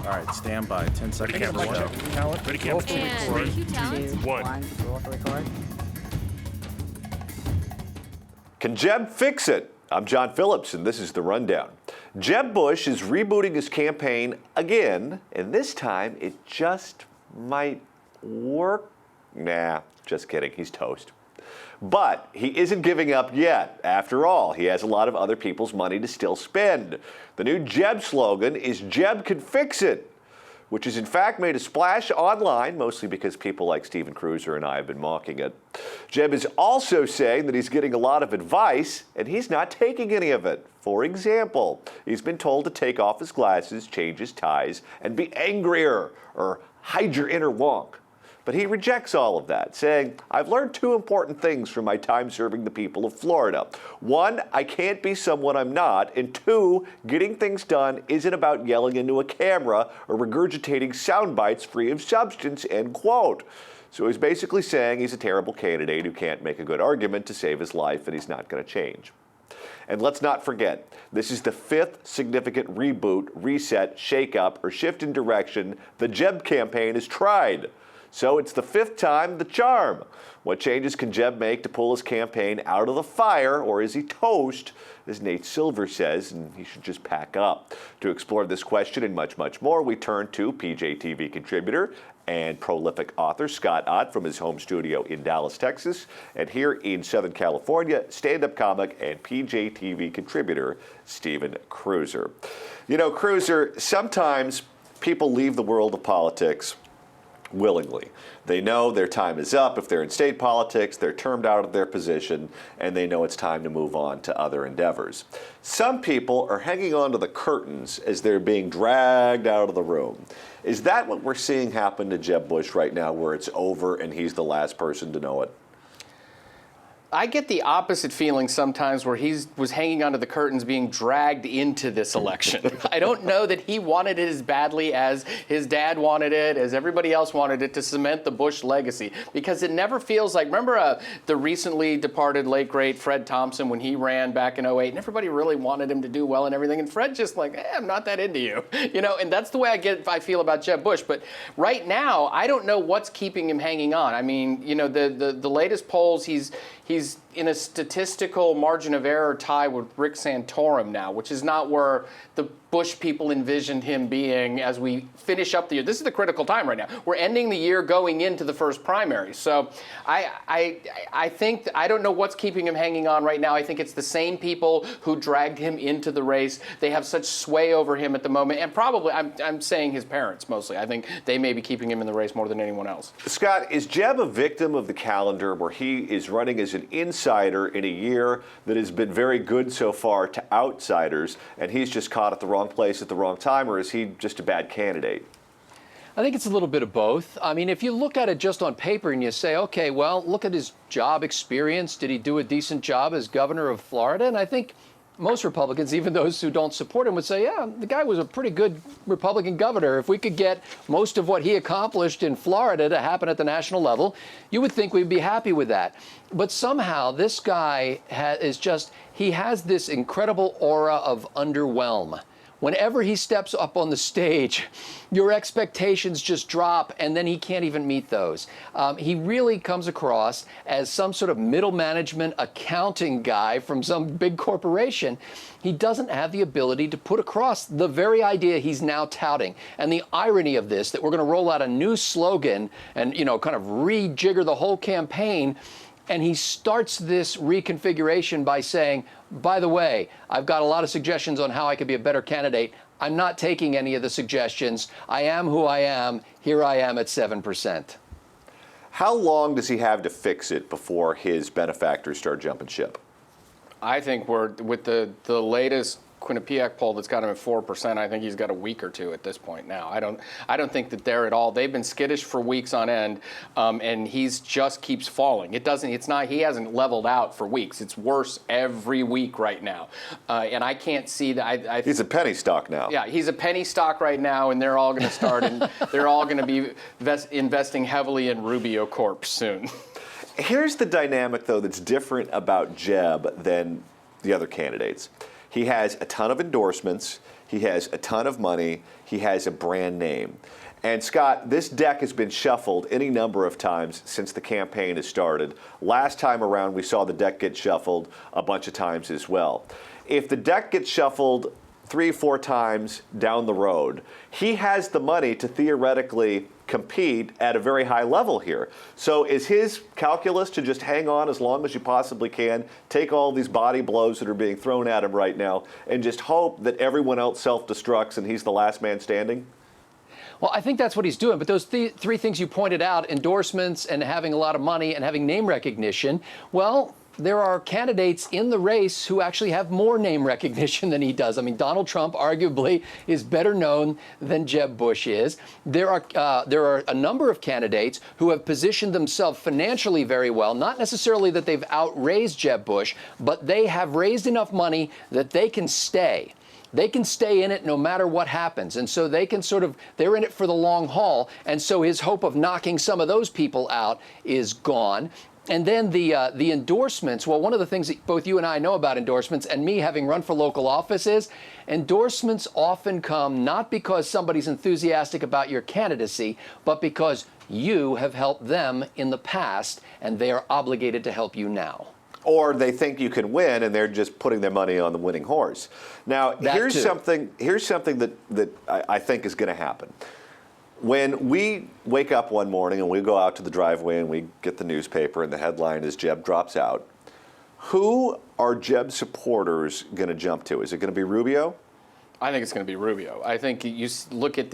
All right, stand by. 10 seconds to Camera, go. check. Ready, camera. And cue talent. 2, 1. Roll for record. Can Jeb fix it? I'm John Phillips, and this is The Rundown. Jeb Bush is rebooting his campaign again, and this time it just might work. Nah, just kidding. He's toast. But he isn't giving up yet. After all, he has a lot of other people's money to still spend. The new Jeb slogan is Jeb can fix it, which has in fact made a splash online, mostly because people like Steven Cruiser and I have been mocking it. Jeb is also saying that he's getting a lot of advice, and he's not taking any of it. For example, he's been told to take off his glasses, change his ties, and be angrier, or hide your inner wonk. But he rejects all of that, saying, I've learned two important things from my time serving the people of Florida. One, I can't be someone I'm not. And two, getting things done isn't about yelling into a camera or regurgitating sound bites free of substance, end quote. So he's basically saying he's a terrible candidate who can't make a good argument to save his life, and he's not going to change. And let's not forget, this is the fifth significant reboot, reset, shakeup, or shift in direction the Jeb campaign has tried. So it's the fifth time the charm. What changes can Jeb make to pull his campaign out of the fire, or is he toast, as Nate Silver says, and he should just pack up? To explore this question and much, much more, we turn to PJTV contributor and prolific author Scott Ott from his home studio in Dallas, Texas, and here in Southern California, stand-up comic and PJTV contributor Steven Cruiser. You know, Cruiser, sometimes people leave the world of politics willingly. They know their time is up. If they're in state politics, they're termed out of their position, and they know it's time to move on to other endeavors. Some people are hanging on to the curtains as they're being dragged out of the room. Is that what we're seeing happen to Jeb Bush right now, where it's over and he's the last person to know it? I get the opposite feeling sometimes, where he was hanging onto the curtains being dragged into this election. I don't know that he wanted it as badly as his dad wanted it, as everybody else wanted it, to cement the Bush legacy, because it never feels like, remember the recently departed late great Fred Thompson when he ran back in '08, and everybody really wanted him to do well and everything, and Fred just like, I'm not that into you, you know, and that's the way I feel about Jeb Bush. But right now, I don't know what's keeping him hanging on. I mean, you know, the latest polls, he's in a statistical margin of error tie with Rick Santorum now, which is not where the Bush people envisioned him being as we finish up the year. This is the critical time right now. We're ending the year going into the first primary. So I think, I don't know what's keeping him hanging on right now. I think it's the same people who dragged him into the race. They have such sway over him at the moment. And probably, I'm saying his parents mostly. I think they may be keeping him in the race more than anyone else. Scott, is Jeb a victim of the calendar, where he is running as an insider in a year that has been very good so far to outsiders, and he's just caught at the wrong place at the wrong time, or is he just a bad candidate? I think it's a little bit of both. I mean, if you look at it just on paper and you say, okay, well, look at his job experience. Did he do a decent job as governor of Florida? And I think most Republicans, even those who don't support him, would say, yeah, the guy was a pretty good Republican governor. If we could get most of what he accomplished in Florida to happen at the national level, you would think we'd be happy with that. But somehow this guy he has this incredible aura of underwhelm. Whenever he steps up on the stage, your expectations just drop, and then he can't even meet those. He really comes across as some sort of middle management accounting guy from some big corporation. He doesn't have the ability to put across the very idea he's now touting. And the irony of this, that we're going to roll out a new slogan and, you know, kind of rejigger the whole campaign. And he starts this reconfiguration by saying, by the way, I've got a lot of suggestions on how I could be a better candidate. I'm not taking any of the suggestions. I am who I am. Here I am at 7%. How long does he have to fix it before his benefactors start jumping ship? I think we're, with the latest Quinnipiac poll that's got him at 4%, I think he's got a week or two at this point now. I don't think that they're at all. They've been skittish for weeks on end, and he's just keeps falling. He hasn't leveled out for weeks. It's worse every week right now. And I can't see that. He's a penny stock now. Yeah, he's a penny stock right now, and they're all going to start, and they're all going to be investing heavily in Rubio Corp soon. Here's the dynamic, though, that's different about Jeb than the other candidates. He has a ton of endorsements. He has a ton of money. He has a brand name. And Scott, this deck has been shuffled any number of times since the campaign has started. Last time around, we saw the deck get shuffled a bunch of times as well. If the deck gets shuffled 3, 4 times down the road, he has the money to theoretically compete at a very high level here. So is his calculus to just hang on as long as you possibly can, take all these body blows that are being thrown at him right now, and just hope that everyone else self-destructs and he's the last man standing? Well, I think that's what he's doing. But those three things you pointed out, endorsements and having a lot of money and having name recognition, well, there are candidates in the race who actually have more name recognition than he does. I mean, Donald Trump arguably is better known than Jeb Bush is. There are a number of candidates who have positioned themselves financially very well, not necessarily that they've outraised Jeb Bush, but they have raised enough money that they can stay. They can stay in it no matter what happens. And so they can they're in it for the long haul. And so his hope of knocking some of those people out is gone. And then the endorsements, well, one of the things that both you and I know about endorsements, and me having run for local office, is endorsements often come not because somebody's enthusiastic about your candidacy, but because you have helped them in the past, and they are obligated to help you now. Or they think you can win, and they're just putting their money on the winning horse. Now, here's something that I think is going to happen. When we wake up one morning and we go out to the driveway and we get the newspaper and the headline is Jeb drops out, who are Jeb supporters going to jump to? Is it going to be Rubio? I think it's going to be Rubio. I think you look at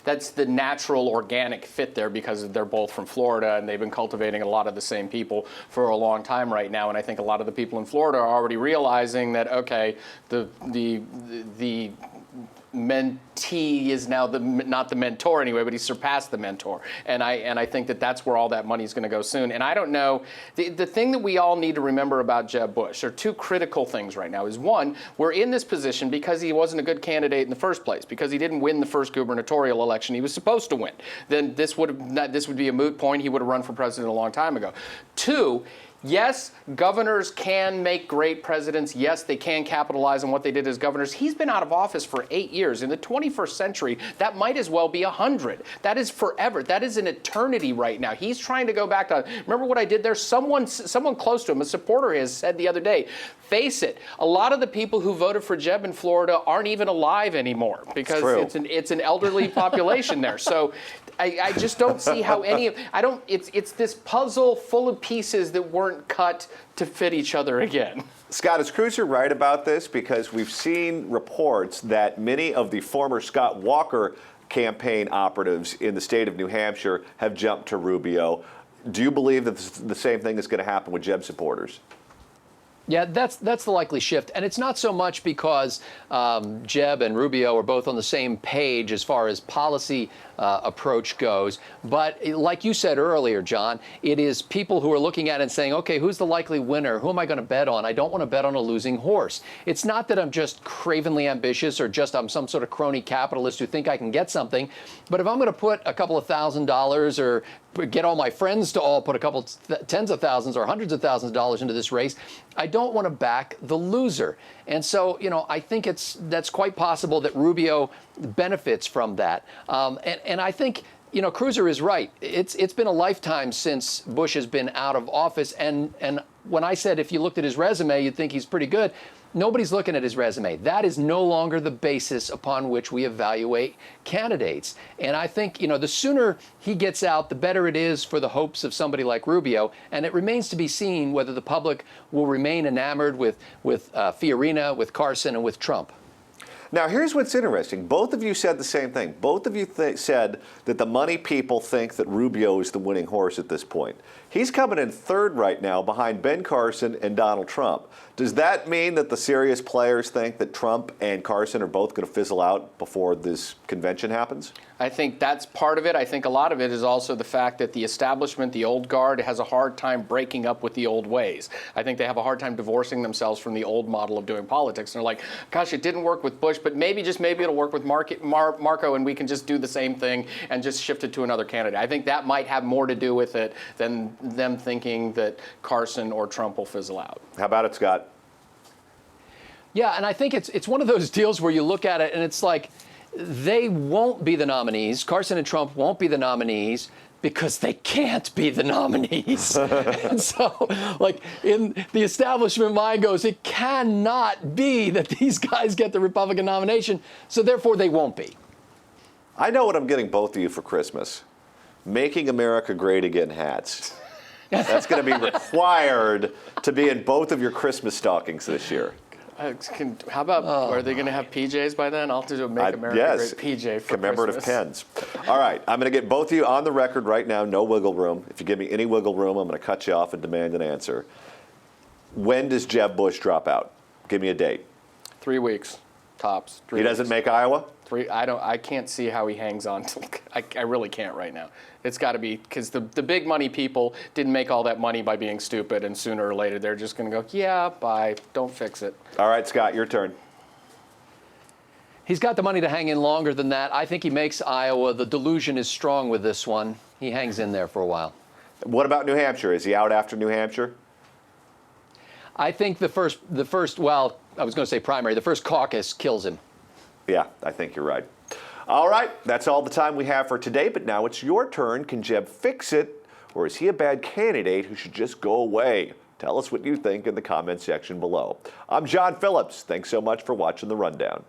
that's the natural organic fit there because they're both from Florida and they've been cultivating a lot of the same people for a long time right now. And I think a lot of the people in Florida are already realizing that, okay, the mentee is now not the mentor anyway, but he's surpassed the mentor. And I think that's where all that money is going to go soon. And I don't know, the thing that we all need to remember about Jeb Bush, there are two critical things right now. Is one, we're in this position because he wasn't a good candidate in the first place, because he didn't win the first gubernatorial election he was supposed to win. Then this would be a moot point. He would have run for president a long time ago. Two, yes, governors can make great presidents. Yes, they can capitalize on what they did as governors. He's been out of office for 8 years. In the 21st century, that might as well be 100. That is forever. That is an eternity right now. He's trying to go back to, remember what I did there? Someone close to him, a supporter has said the other day, face it, a lot of the people who voted for Jeb in Florida aren't even alive anymore because it's an elderly population there. So I just don't see how it's this puzzle full of pieces that weren't cut to fit each other again. Scott, is Cruiser right about this? Because we've seen reports that many of the former Scott Walker campaign operatives in the state of New Hampshire have jumped to Rubio. Do you believe that the same thing is going to happen with Jeb supporters? Yeah, that's the likely shift. And it's not so much because Jeb and Rubio are both on the same page as far as policy approach goes. But like you said earlier, John, it is people who are looking at it and saying, okay, who's the likely winner? Who am I going to bet on? I don't want to bet on a losing horse. It's not that I'm just cravenly ambitious or just I'm some sort of crony capitalist who think I can get something. But if I'm going to put a couple of $1,000s or get all my friends to all put a couple tens of thousands or hundreds of thousands of dollars into this race, I don't want to back the loser. And so, I think that's quite possible that Rubio benefits from that. And I think, Cruiser is right. It's been a lifetime since Bush has been out of office. And when I said if you looked at his resume, you'd think he's pretty good, nobody's looking at his resume. That is no longer the basis upon which we evaluate candidates. And I think, the sooner he gets out, the better it is for the hopes of somebody like Rubio. And it remains to be seen whether the public will remain enamored with Fiorina, with Carson, and with Trump. Now, here's what's interesting. Both of you said the same thing. Both of you said that the money people think that Rubio is the winning horse at this point. He's coming in third right now behind Ben Carson and Donald Trump. Does that mean that the serious players think that Trump and Carson are both going to fizzle out before this convention happens? I think that's part of it. I think a lot of it is also the fact that the establishment, the old guard, has a hard time breaking up with the old ways. I think they have a hard time divorcing themselves from the old model of doing politics. And they're like, gosh, it didn't work with Bush, but maybe it'll work with Marco, and we can just do the same thing and just shift it to another candidate. I think that might have more to do with it than them thinking that Carson or Trump will fizzle out. How about it, Scott? Yeah, and I think it's one of those deals where you look at it and it's like they won't be the nominees. Carson and Trump won't be the nominees because they can't be the nominees. And so, like, in the establishment mind goes, it cannot be that these guys get the Republican nomination, so therefore they won't be. I know what I'm getting both of you for Christmas. Making America Great Again hats. That's going to be required to be in both of your Christmas stockings this year. How about, are they going to have PJs by then? I'll have to do a Make America yes, Great PJ for commemorative Christmas. pens. All right, I'm going to get both of you on the record right now, no wiggle room. If you give me any wiggle room, I'm going to cut you off and demand an answer. When does Jeb Bush drop out? Give me a date. 3 weeks, tops. He doesn't make Iowa? I can't see how he hangs on to. I really can't right now. It's got to be because the big money people didn't make all that money by being stupid, and sooner or later they're just going to go, yeah, bye, don't fix it. All right, Scott, your turn. He's got the money to hang in longer than that. I think he makes Iowa. The delusion is strong with this one. He hangs in there for a while. What about New Hampshire? Is he out after New Hampshire? I think the first, well, I was going to say primary, the first caucus kills him. Yeah, I think you're right. All right, that's all the time we have for today, but now it's your turn. Can Jeb fix it, or is he a bad candidate who should just go away? Tell us what you think in the comment section below. I'm John Phillips. Thanks so much for watching The Rundown.